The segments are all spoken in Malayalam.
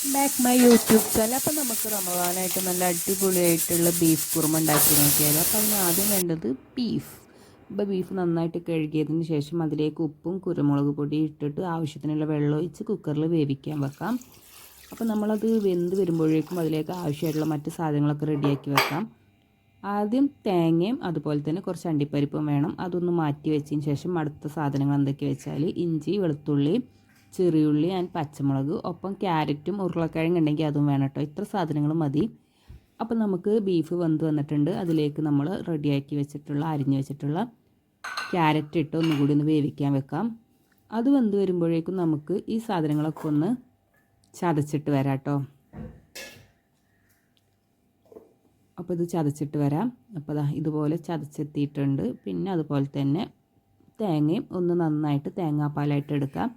Back my YouTube channel. അപ്പോൾ നമുക്ക് റമദാനായിട്ട് നല്ല അടിപൊളിയായിട്ടുള്ള ബീഫ് കുറുമ ഉണ്ടാക്കി നോക്കിയാലോ. അപ്പോൾ അതിന് ആദ്യം വേണ്ടത് ബീഫ്. ഇപ്പോൾ ബീഫ് നന്നായിട്ട് കഴുകിയതിന് ശേഷം അതിലേക്ക് ഉപ്പും കുരുമുളക് പൊടി ഇട്ടിട്ട് ആവശ്യത്തിനുള്ള വെള്ളം ഒഴിച്ച് കുക്കറിൽ വേവിക്കാൻ വെക്കാം. അപ്പോൾ നമ്മളത് വെന്ത് വരുമ്പോഴേക്കും അതിലേക്ക് ആവശ്യമായിട്ടുള്ള മറ്റ് സാധനങ്ങളൊക്കെ റെഡിയാക്കി വെക്കാം. ആദ്യം തേങ്ങയും അതുപോലെ തന്നെ കുറച്ച് അണ്ടിപ്പരിപ്പും വേണം. അതൊന്ന് മാറ്റി വെച്ചതിന് ശേഷം അടുത്ത സാധനങ്ങൾ എന്തൊക്കെയാ വെച്ചാൽ ഇഞ്ചി, വെളുത്തുള്ളി, ചെറിയുള്ളി ആൻഡ് പച്ചമുളക്, ഒപ്പം ക്യാരറ്റും ഉരുളക്കിഴങ്ങ് ഉണ്ടെങ്കിൽ അതും വേണം കേട്ടോ. ഇത്ര സാധനങ്ങൾ മതി. അപ്പോൾ നമുക്ക് ബീഫ് വെന്ത് വന്നിട്ടുണ്ട്. അതിലേക്ക് നമ്മൾ റെഡിയാക്കി വെച്ചിട്ടുള്ള അരിഞ്ഞ് വെച്ചിട്ടുള്ള ക്യാരറ്റ് ഇട്ട് ഒന്നുകൂടി ഒന്ന് വേവിക്കാൻ വെക്കാം. അത് വെന്ത് വരുമ്പോഴേക്കും നമുക്ക് ഈ സാധനങ്ങളൊക്കെ ഒന്ന് ചതച്ചിട്ട് വരാം കേട്ടോ. അപ്പോൾ ഇത് ചതച്ചിട്ട് വരാം. അപ്പോൾ ഇതുപോലെ ചതച്ചെത്തിയിട്ടുണ്ട്. പിന്നെ അതുപോലെ തന്നെ തേങ്ങയും ഒന്ന് നന്നായിട്ട് തേങ്ങാപ്പാലായിട്ട് എടുക്കാം.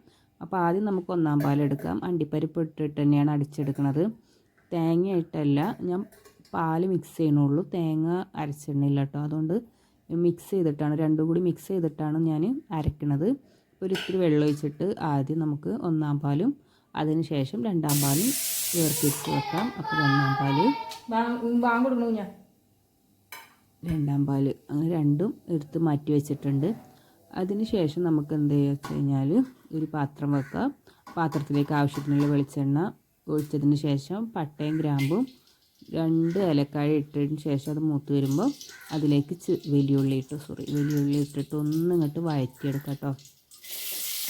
അപ്പോൾ ആദ്യം നമുക്ക് ഒന്നാം പാലെടുക്കാം. അണ്ടിപ്പരിപ്പ് ഇട്ടിട്ട് തന്നെയാണ് അടിച്ചെടുക്കുന്നത്. തേങ്ങയായിട്ടല്ല ഞാൻ പാല് മിക്സ് ചെയ്യണുള്ളൂ, തേങ്ങ അരച്ചിടണില്ല കേട്ടോ. അതുകൊണ്ട് മിക്സ് ചെയ്തിട്ടാണ്, രണ്ടും കൂടി മിക്സ് ചെയ്തിട്ടാണ് ഞാൻ അരയ്ക്കണത്. ഇത്തിരി വെള്ളം ഒഴിച്ചിട്ട് ആദ്യം നമുക്ക് ഒന്നാം പാലും അതിന് ശേഷം രണ്ടാം പാലും ചേർത്തിട്ട് വെക്കാം. അപ്പോൾ ഒന്നാം പാല്, രണ്ടാം പാല് അങ്ങനെ രണ്ടും എടുത്ത് മാറ്റി വെച്ചിട്ടുണ്ട്. അതിന് ശേഷം നമുക്ക് എന്ത് ചെയ്യുക വെച്ച് കഴിഞ്ഞാൽ ഒരു പാത്രം വെക്കുക. പാത്രത്തിലേക്ക് ആവശ്യത്തിനുള്ള വെളിച്ചെണ്ണ ഒഴിച്ചതിന് ശേഷം പട്ടയും ഗ്രാമ്പും 2 ഏലക്കായ ഇട്ടതിന് ശേഷം അത് മൂത്ത് വരുമ്പോൾ അതിലേക്ക് വലിയുള്ളി ഇട്ടിട്ട് ഒന്നിങ്ങോട്ട് വഴറ്റിയെടുക്കാം കേട്ടോ.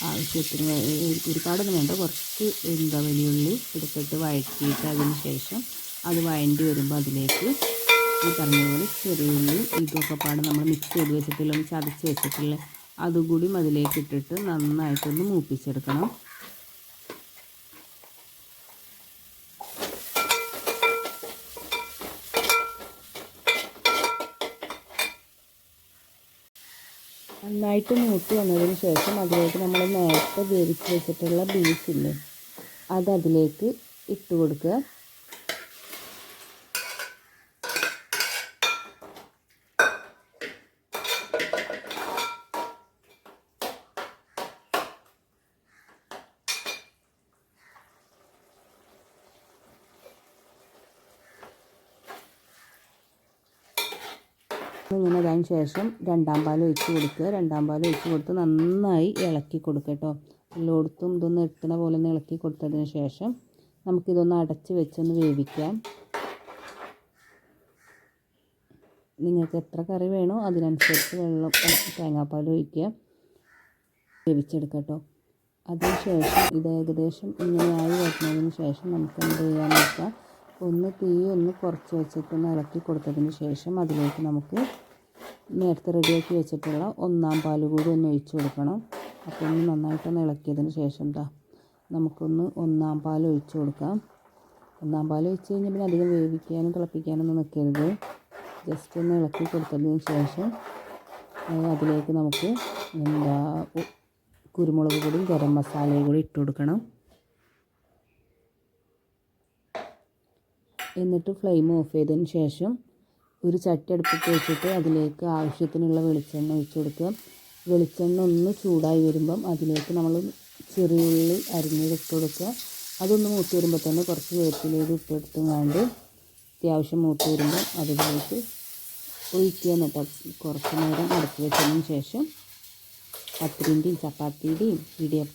ആവശ്യത്തിന് ഒരുപാടൊന്നും വേണ്ട, കുറച്ച് വലിയുള്ളി എടുത്തിട്ട് വഴറ്റിയിട്ട് അതിന് ശേഷം അത് വഴണ്ടി വരുമ്പോൾ അതിലേക്ക് ഈ പറഞ്ഞ പോലെ ചെറിയുള്ളി ഇതൊക്കെ നമ്മൾ മിക്സ് ചെയ്ത് വെച്ചിട്ടില്ല, ഒന്ന് ചതച്ച് വെച്ചിട്ടില്ല, അതുകൂടി അതിലേക്ക് ഇട്ടിട്ട് നന്നായിട്ടൊന്ന് മൂപ്പിച്ചെടുക്കണം. നന്നായിട്ട് മൂത്ത് വന്നതിന് ശേഷം അതിലേക്ക് നമ്മൾ നേരത്തെ വേവിച്ച് വെച്ചിട്ടുള്ള ബീഫില്ലേ അതിലേക്ക് ഇട്ട് കൊടുക്കുക. ഇങ്ങനെ അതിന് ശേഷം രണ്ടാം പാൽ ഒഴിച്ച് കൊടുക്കുക. രണ്ടാം പാൽ ഒഴിച്ച് കൊടുത്ത് നന്നായി ഇളക്കി കൊടുക്കുക കേട്ടോ. എല്ലായിടത്തും ഇതൊന്ന് എത്തണ പോലെ ഒന്ന് ഇളക്കി കൊടുത്തതിന് ശേഷം നമുക്കിതൊന്ന് അടച്ച് വെച്ചൊന്ന് വേവിക്കാം. നിങ്ങൾക്ക് എത്ര കറി വേണോ അതിനനുസരിച്ച് വെള്ളം തേങ്ങാപ്പാൽ ഒഴിക്കുക, വേവിച്ചെടുക്കുക കേട്ടോ. അതിന് ശേഷം ഇത് ഏകദേശം ഇങ്ങനെയായി വരുന്നതിന് ശേഷം നമുക്ക് എന്ത് ചെയ്യാൻ വെച്ചാൽ തീ കുറച്ച് വെച്ചിട്ടൊന്ന് ഇളക്കി കൊടുത്തതിന് ശേഷം അതിലേക്ക് നമുക്ക് നേരത്തെ റെഡിയാക്കി വെച്ചിട്ടുള്ള ഒന്നാം പാൽ കൂടി ഒന്ന് ഒഴിച്ച് കൊടുക്കണം. അപ്പോൾ ഒന്ന് നന്നായിട്ടൊന്ന് ഇളക്കിയതിന് ശേഷം നമുക്കൊന്ന് ഒന്നാം പാൽ ഒഴിച്ച് കൊടുക്കാം. ഒന്നാം പാൽ ഒഴിച്ച് കഴിഞ്ഞാൽ പിന്നെ അധികം വേവിക്കാനും തിളപ്പിക്കാനൊന്നും നിൽക്കരുത്. ജസ്റ്റ് ഒന്ന് ഇളക്കി കൊടുത്തതിന് ശേഷം അതിലേക്ക് നമുക്ക് കുരുമുളക് പൊടിയും ഗരം മസാലയും കൂടി ഇട്ട് കൊടുക്കണം. എന്നിട്ട് ഫ്ലെയിം ഓഫ് ചെയ്തതിന് ശേഷം ഒരു ചട്ടി അടുപ്പത്ത് വെച്ചിട്ട് അതിലേക്ക് ആവശ്യത്തിനുള്ള വെളിച്ചെണ്ണ ഒഴിച്ച് കൊടുക്കുക. വെളിച്ചെണ്ണ ഒന്ന് ചൂടായി വരുമ്പം അതിലേക്ക് നമ്മൾ ചെറിയുള്ളി അരിഞ്ഞത് ഇട്ട് കൊടുക്കുക. അതൊന്ന് മൂത്ത് വരുമ്പോൾ തന്നെ കുറച്ച് വേപ്പിലേക്ക് ഇട്ടെടുത്തുകൊണ്ട് അത്യാവശ്യം മൂത്ത് വരുമ്പോൾ അതിലേക്ക് ഒഴിക്കുക. എന്നിട്ട് കുറച്ച് നേരം അടച്ച് വെച്ചതിന് ശേഷം പത്തിരിൻ്റെയും ചപ്പാത്തിയുടെയും ഇടിയപ്പം